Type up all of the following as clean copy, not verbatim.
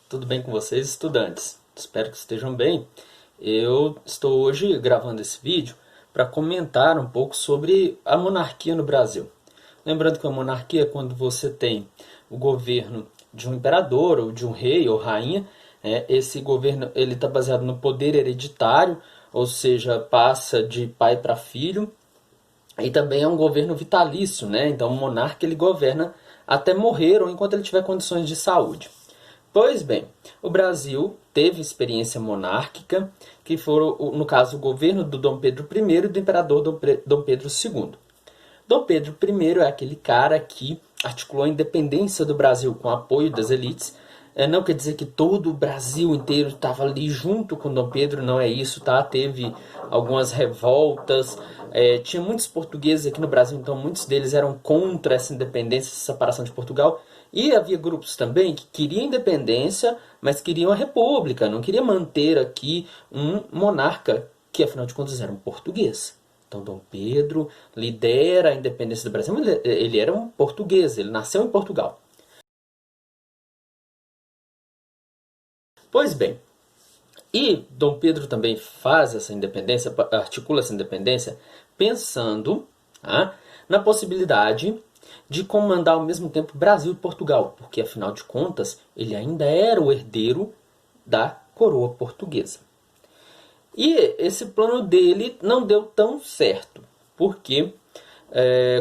Tudo bem com vocês, estudantes? Espero que estejam bem. Eu estou hoje gravando esse vídeo para comentar um pouco sobre a monarquia no Brasil. Lembrando que a monarquia é quando você tem o governo de um imperador ou de um rei ou rainha. Esse governo ele está baseado no poder hereditário, ou seja, passa de pai para filho. E também é um governo vitalício, né? Então o monarca ele governa até morrer ou enquanto ele tiver condições de saúde. Pois bem, o Brasil teve experiência monárquica, que foram, no caso, o governo do Dom Pedro I e do imperador Dom Pedro II. Dom Pedro I é aquele cara que articulou a independência do Brasil com o apoio das elites. Não quer dizer que todo o Brasil inteiro estava ali junto com Dom Pedro, não é isso, tá? Teve algumas revoltas, tinha muitos portugueses aqui no Brasil, então muitos deles eram contra essa independência, essa separação de Portugal. E havia grupos também que queriam independência, mas queriam a república, não queriam manter aqui um monarca que, afinal de contas, era um português. Então, Dom Pedro lidera a independência do Brasil. Ele era um português, ele nasceu em Portugal. Pois bem, e Dom Pedro também faz essa independência, articula essa independência, pensando na possibilidade de comandar ao mesmo tempo Brasil e Portugal, porque afinal de contas ele ainda era o herdeiro da coroa portuguesa. E esse plano dele não deu tão certo, porque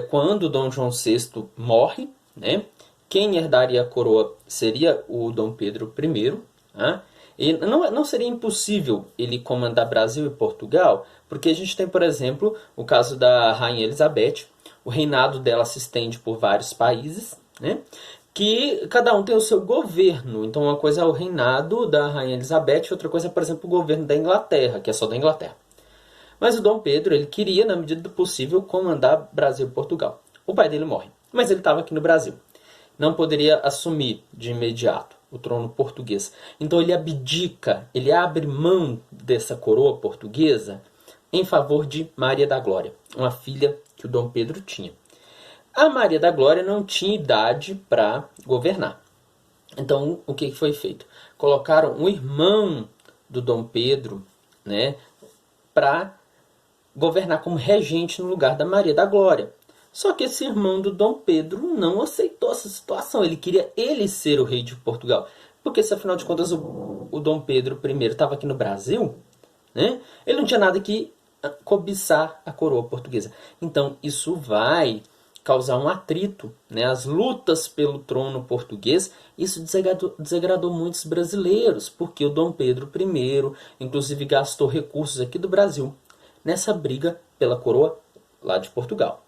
quando Dom João VI morre, né, quem herdaria a coroa seria o Dom Pedro I. Né, e não seria impossível ele comandar Brasil e Portugal, porque a gente tem, por exemplo, o caso da Rainha Elizabeth. O reinado dela se estende por vários países, né? Que cada um tem o seu governo. Então, uma coisa é o reinado da Rainha Elizabeth, outra coisa é, por exemplo, o governo da Inglaterra, que é só da Inglaterra. Mas o Dom Pedro, ele queria, na medida do possível, comandar Brasil e Portugal. O pai dele morre, mas ele estava aqui no Brasil. Não poderia assumir de imediato o trono português. Então ele abdica, ele abre mão dessa coroa portuguesa em favor de Maria da Glória, uma filha que o Dom Pedro tinha. A Maria da Glória não tinha idade para governar. Então, o que foi feito? Colocaram o irmão do Dom Pedro, né, para governar como regente no lugar da Maria da Glória. Só que esse irmão do Dom Pedro não aceitou essa situação. Ele queria ele ser o rei de Portugal. Porque se afinal de contas o Dom Pedro I estava aqui no Brasil, né, ele não tinha nada que cobiçar a coroa portuguesa. Então isso vai causar um atrito, né? As lutas pelo trono português, isso desagradou muitos brasileiros, porque o Dom Pedro I, inclusive, gastou recursos aqui do Brasil nessa briga pela coroa lá de Portugal.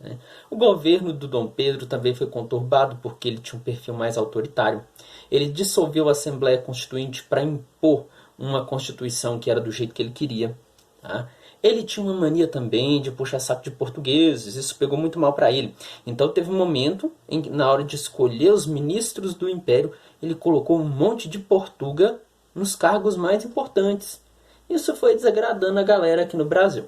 Né? O governo do Dom Pedro também foi conturbado porque ele tinha um perfil mais autoritário. Ele dissolveu a Assembleia Constituinte para impor uma Constituição que era do jeito que ele queria. Tá? Ele tinha uma mania também de puxar saco de portugueses, isso pegou muito mal para ele. Então teve um momento em que, na hora de escolher os ministros do Império, ele colocou um monte de portuga nos cargos mais importantes. Isso foi desagradando a galera aqui no Brasil.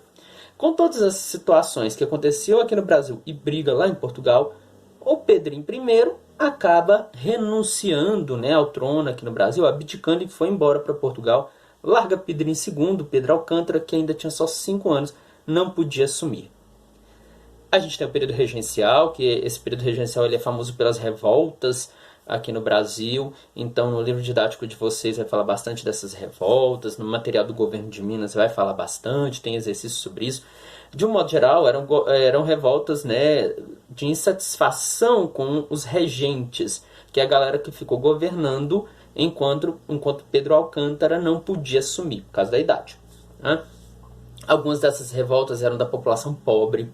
Com todas as situações que aconteciam aqui no Brasil e briga lá em Portugal, o Pedrinho I acaba renunciando, né, ao trono aqui no Brasil, abdicando e foi embora para Portugal. Larga Pedrinho II, Pedro Alcântara, que ainda tinha só 5 anos, não podia assumir. A gente tem o período regencial, que esse período regencial ele é famoso pelas revoltas aqui no Brasil. Então, no livro didático de vocês vai falar bastante dessas revoltas. No material do governo de Minas vai falar bastante, tem exercício sobre isso. De um modo geral, eram revoltas, né, de insatisfação com os regentes, que é a galera que ficou governando enquanto Pedro Alcântara não podia assumir, por causa da idade. Né? Algumas dessas revoltas eram da população pobre.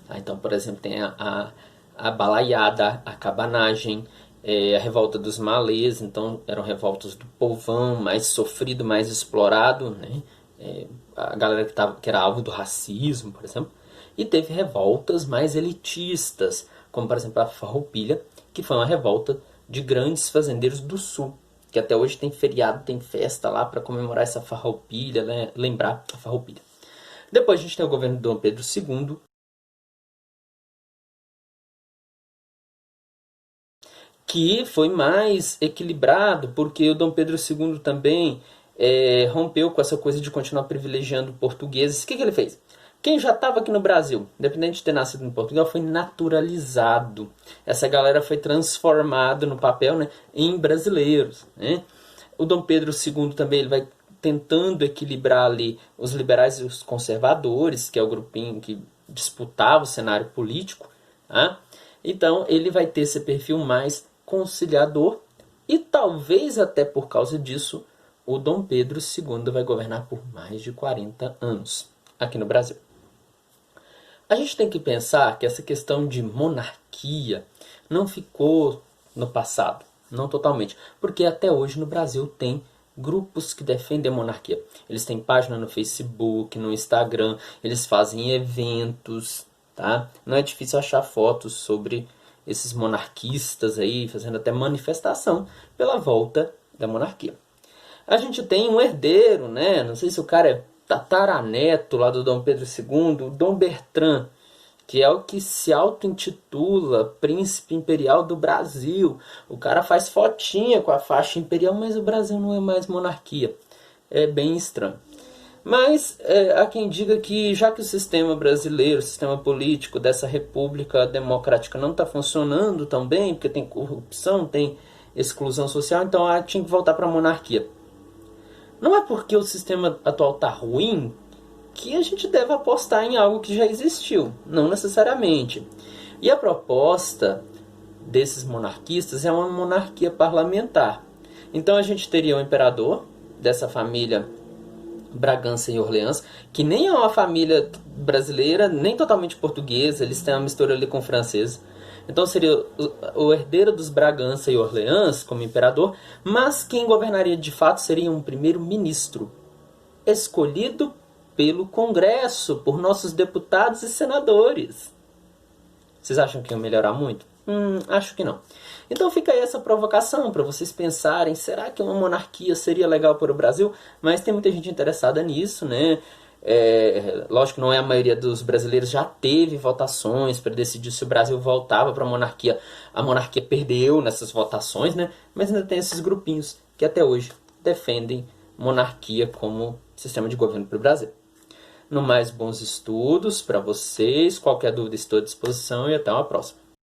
Tá? Então, por exemplo, tem a balaiada, a cabanagem, a revolta dos malês. Então, eram revoltas do povão mais sofrido, mais explorado, né? A galera que era alvo do racismo, por exemplo. E teve revoltas mais elitistas, como, por exemplo, a Farroupilha, que foi uma revolta de grandes fazendeiros do sul, que até hoje tem feriado, tem festa lá para comemorar essa Farroupilha, né? Lembrar a Farroupilha. Depois a gente tem o governo de Dom Pedro II, que foi mais equilibrado, porque o Dom Pedro II também rompeu com essa coisa de continuar privilegiando portugueses. O que ele fez? Quem já estava aqui no Brasil, independente de ter nascido em Portugal, foi naturalizado. Essa galera foi transformada no papel, né, em brasileiros. Né? O Dom Pedro II também ele vai tentando equilibrar ali os liberais e os conservadores, que é o grupinho que disputava o cenário político. Tá? Então ele vai ter esse perfil mais conciliador e talvez até por causa disso o Dom Pedro II vai governar por mais de 40 anos aqui no Brasil. A gente tem que pensar que essa questão de monarquia não ficou no passado, não totalmente, porque até hoje no Brasil tem grupos que defendem a monarquia. Eles têm página no Facebook, no Instagram, eles fazem eventos, tá? Não é difícil achar fotos sobre esses monarquistas aí, fazendo até manifestação pela volta da monarquia. A gente tem um herdeiro, né? Não sei se o cara é tataraneto lá do Dom Pedro II, o Dom Bertrand, que é o que se auto-intitula Príncipe Imperial do Brasil. O cara faz fotinha com a faixa imperial, mas o Brasil não é mais monarquia. É bem estranho. Mas há quem diga que já que o sistema brasileiro, o sistema político dessa república democrática não está funcionando tão bem, porque tem corrupção, tem exclusão social, então tinha que voltar para a monarquia. Não é porque o sistema atual está ruim que a gente deve apostar em algo que já existiu, não necessariamente. E a proposta desses monarquistas é uma monarquia parlamentar. Então a gente teria o imperador dessa família Bragança e Orleans, que nem é uma família brasileira, nem totalmente portuguesa, eles têm uma mistura ali com francês. Então seria o herdeiro dos Bragança e Orleans como imperador, mas quem governaria de fato seria um primeiro-ministro, escolhido pelo Congresso, por nossos deputados e senadores. Vocês acham que ia melhorar muito? Acho que não. Então fica aí essa provocação para vocês pensarem, será que uma monarquia seria legal para o Brasil? Mas tem muita gente interessada nisso, né? Lógico que não é a maioria dos brasileiros, já teve votações para decidir se o Brasil voltava para a monarquia. A monarquia perdeu nessas votações, né? Mas ainda tem esses grupinhos que até hoje defendem monarquia como sistema de governo para o Brasil. No mais, bons estudos para vocês. Qualquer dúvida estou à disposição e até uma próxima.